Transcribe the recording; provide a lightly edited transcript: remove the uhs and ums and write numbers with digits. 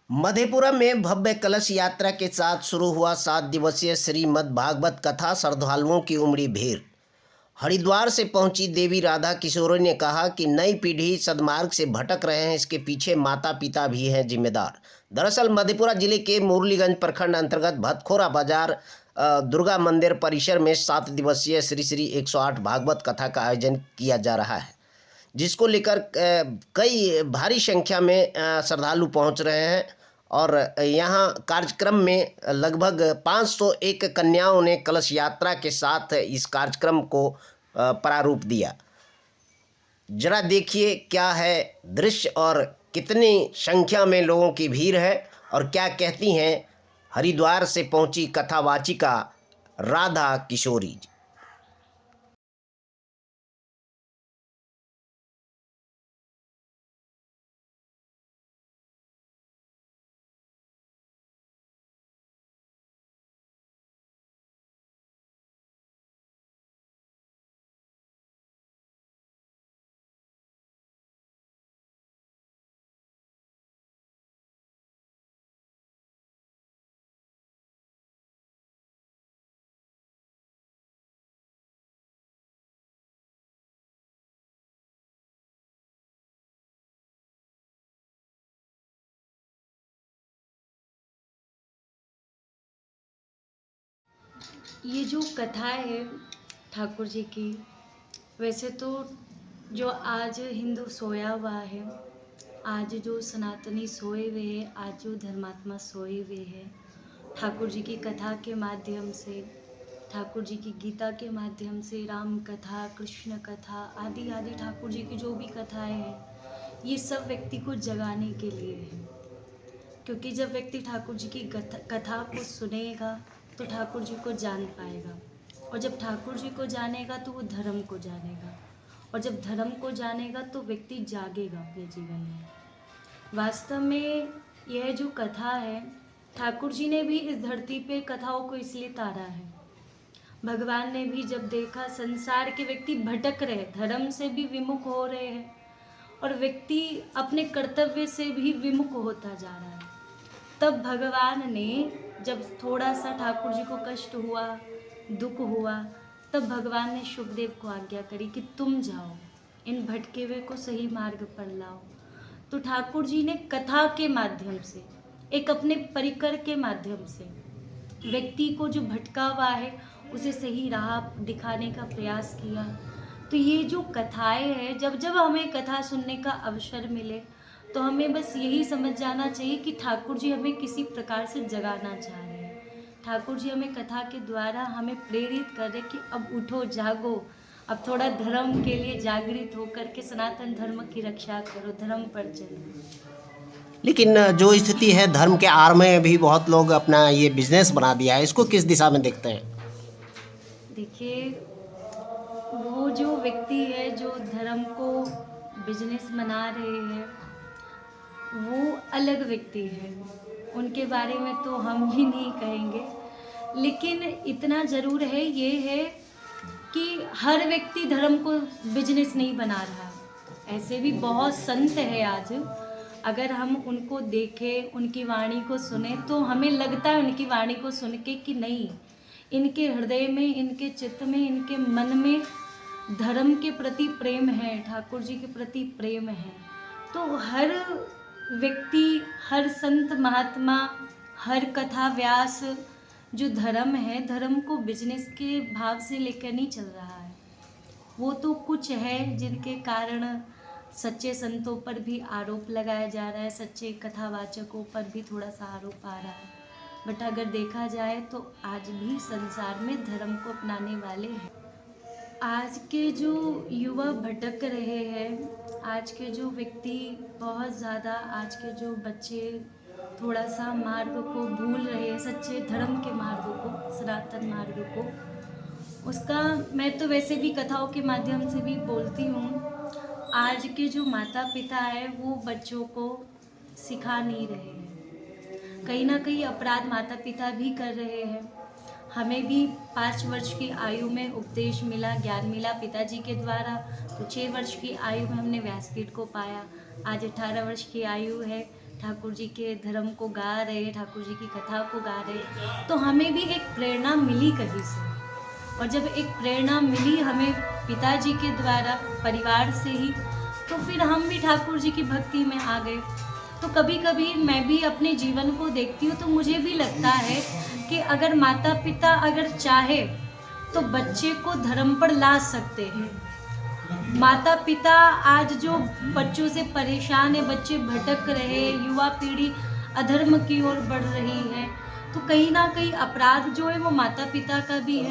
मधेपुरा में भव्य कलश यात्रा के साथ शुरू हुआ 7 दिवसीय श्रीमद् भागवत कथा। श्रद्धालुओं की उमड़ी भीड़। हरिद्वार से पहुंची देवी राधा किशोरी ने कहा कि नई पीढ़ी सदमार्ग से भटक रहे हैं, इसके पीछे माता पिता भी हैं जिम्मेदार। दरअसल मधेपुरा जिले के मुरलीगंज प्रखंड अंतर्गत भतखोरा बाजार दुर्गा मंदिर परिसर में 7 दिवसीय श्री श्री 108 भागवत कथा का आयोजन किया जा रहा है, जिसको लेकर कई भारी संख्या में श्रद्धालु पहुंच रहे हैं। और यहाँ कार्यक्रम में लगभग 501 कन्याओं ने कलश यात्रा के साथ इस कार्यक्रम को प्रारूप दिया। जरा देखिए क्या है दृश्य और कितनी संख्या में लोगों की भीड़ है और क्या कहती हैं हरिद्वार से पहुंची कथावाचिका राधा किशोरी। ये जो कथा है ठाकुर जी की, वैसे तो जो आज हिंदू सोया हुआ है, आज जो सनातनी सोए हुए हैं, आज जो धर्मात्मा सोए हुए हैं, ठाकुर जी की कथा के माध्यम से, ठाकुर जी की गीता के माध्यम से, राम कथा, कृष्ण कथा आदि आदि ठाकुर जी की जो भी कथाएं हैं, ये सब व्यक्ति को जगाने के लिए है। क्योंकि जब व्यक्ति ठाकुर जी की कथा को सुनेगा तो ठाकुर जी को जान पाएगा, और जब ठाकुर जी को जानेगा तो वो धर्म को जानेगा, और जब धर्म को जानेगा तो व्यक्ति जागेगा अपने जीवन में। वास्तव में यह जो कथा है, ठाकुर जी ने भी इस धरती पे कथाओं को इसलिए तारा है। भगवान ने भी जब देखा संसार के व्यक्ति भटक रहे, धर्म से भी विमुख हो रहे हैं और व्यक्ति अपने कर्तव्य से भी विमुख होता जा रहा है, तब भगवान ने जब थोड़ा सा ठाकुर जी को कष्ट हुआ, दुख हुआ, तब भगवान ने शुकदेव को आज्ञा करी कि तुम जाओ, इन भटके हुए को सही मार्ग पर लाओ। तो ठाकुर जी ने कथा के माध्यम से, एक अपने परिकर के माध्यम से व्यक्ति को जो भटका हुआ है उसे सही राह दिखाने का प्रयास किया। तो ये जो कथाएं हैं, जब जब हमें कथा सुनने का अवसर मिले तो हमें बस यही समझ जाना चाहिए कि ठाकुर जी हमें किसी प्रकार से जगाना चाह रहे हैं। ठाकुर जी हमें कथा के द्वारा हमें प्रेरित कर रहे कि अब उठो, जागो, अब थोड़ा धर्म के लिए जागृत होकर के सनातन धर्म की रक्षा करो, धर्म पर चलो। लेकिन जो स्थिति है धर्म के आड़ में भी बहुत लोग अपना ये बिजनेस बना दिया है, इसको किस दिशा में देखते हैं? देखिए, वो जो व्यक्ति है जो धर्म को बिजनेस बना रहे हैं, वो अलग व्यक्ति है, उनके बारे में तो हम ही नहीं कहेंगे। लेकिन इतना ज़रूर है, ये है कि हर व्यक्ति धर्म को बिजनेस नहीं बना रहा। ऐसे भी बहुत संत है आज, अगर हम उनको देखें, उनकी वाणी को सुने तो हमें लगता है उनकी वाणी को सुन के कि नहीं, इनके हृदय में, इनके चित्त में, इनके मन में धर्म के प्रति प्रेम है, ठाकुर जी के प्रति प्रेम है। तो हर व्यक्ति, हर संत महात्मा, हर कथा व्यास जो धर्म है, धर्म को बिजनेस के भाव से लेकर नहीं चल रहा है। वो तो कुछ है जिनके कारण सच्चे संतों पर भी आरोप लगाया जा रहा है, सच्चे कथावाचकों पर भी थोड़ा सा आरोप आ रहा है। बट अगर देखा जाए तो आज भी संसार में धर्म को अपनाने वाले हैं। आज के जो युवा भटक रहे हैं, आज के जो व्यक्ति बहुत ज़्यादा, आज के जो बच्चे थोड़ा सा मार्ग को भूल रहे हैं, सच्चे धर्म के मार्ग को, सनातन मार्ग को, उसका मैं तो वैसे भी कथाओं के माध्यम से भी बोलती हूँ। आज के जो माता पिता हैं वो बच्चों को सिखा नहीं रहे हैं, कहीं ना कहीं अपराध माता पिता भी कर रहे हैं। हमें भी 5 वर्ष की आयु में उपदेश मिला, ज्ञान मिला पिताजी के द्वारा, तो 6 वर्ष की आयु में हमने व्यासपीठ को पाया। आज 18 वर्ष की आयु है ठाकुर जी के धर्म को गा रहे, ठाकुर जी की कथा को गा रहे, तो हमें भी एक प्रेरणा मिली कहीं से। और जब एक प्रेरणा मिली हमें पिताजी के द्वारा, परिवार से ही, तो फिर हम भी ठाकुर जी की भक्ति में आ गए। तो कभी कभी मैं भी अपने जीवन को देखती हूँ तो मुझे भी लगता है कि अगर माता पिता अगर चाहे तो बच्चे को धर्म पर ला सकते हैं। माता पिता आज जो बच्चों से परेशान है, बच्चे भटक रहे, युवा पीढ़ी अधर्म की ओर बढ़ रही है, तो कहीं ना कहीं अपराध जो है वो माता पिता का भी है।